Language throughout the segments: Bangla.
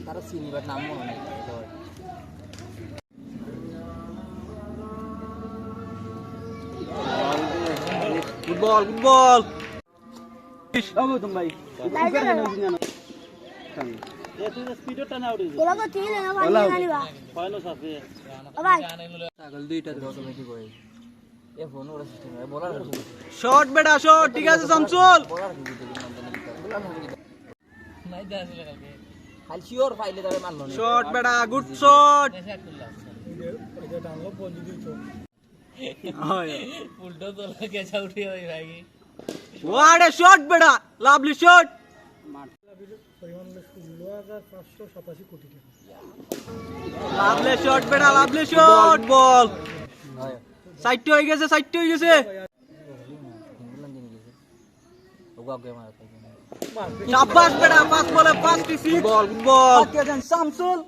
তারা সিলভার নাম মনে নেই ফুটবল ফুটবল ভাই শট বেটা শট ঠিক আছে শামসুল শট বেটা good shot What a shot, beta! Lovely shot! Lovely shot, beta! Lovely shot! Ball! Side to হয়ে গেছে, side to হয়ে গেছে। শাবাশ বেটা, পাস বলে 56 বল, বল। শামসুল।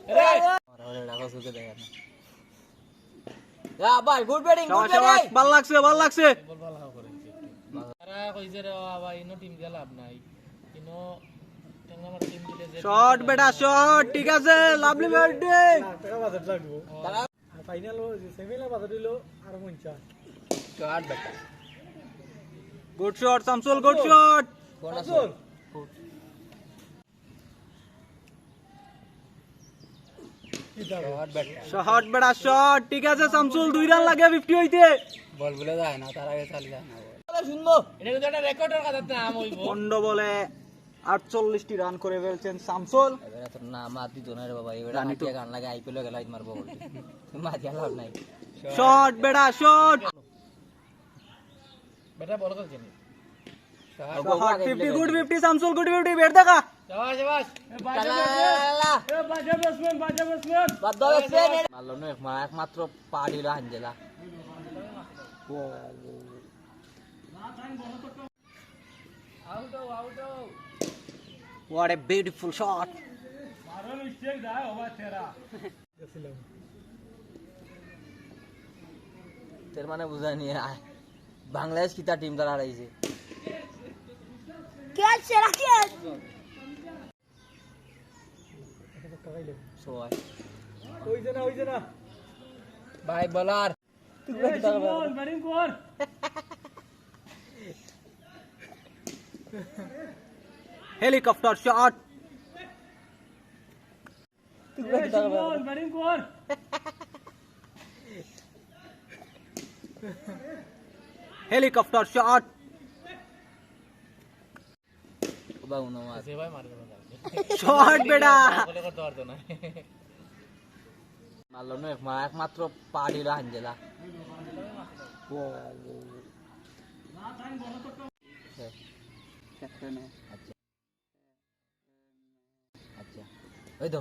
ভাই গুড ব্যাটিং গুড ব্যাটিং ভালো লাগছে ভালো লাগছে তারা কইছে রে বাবা ইনো টিম কে লাভ নাই ইনো আমার টিম দিলে যে শট বেটা শট ঠিক আছে লাভলি ব্যাটিং টাকা বাজেট লাগবো তারা ফাইনাল সেমিফাইনাল বাজেট দিলো আর 50 শট বেটা good shot Shamsul good shot Shamsul shot বেটা শট ঠিক আছে শামসুল 2 রান লাগে 50 হইতে বল বলে যায় না তার আগে চলে যায় না বল শুনবো এটা কিন্তু একটা রেকর্ডের কথা নাম হইবো 15 বলে 48টি রান করে ফেলছেন শামসুল এবারে তো না মার দিত না রে বাবা এবারে আটিয়া গান লাগে আইপিএল গেল আইত মারবো বল মারিয়া লাভ নাই শট বেটা শট বেটা বল করছেন শট 50 গুড 50 শামসুল গুড 50 বেট দেখা शाबाश शाबाश बाजा बैट्समैन बादा बैट्समैन मारलो ना एकमात्र पाडिला हांजेला out out what a beautiful shot मारो मिस्टेक जाए होगा तेरा तेरे माने बुझा नहीं है बांग्लादेश कितना टीम दला रही है क्या चला क्या ওই যে না ভাই বলার ব্যাটিং কর হেলিকপ্টার শট ব্যাটিং কর হেলিকপ্টার শট বাউনো আছে ভাই মারবে শট বেটা বলে করতে পারতো না মারলো না একমাত্র পাডিলা হানজেলা আচ্ছা আচ্ছা ওই তো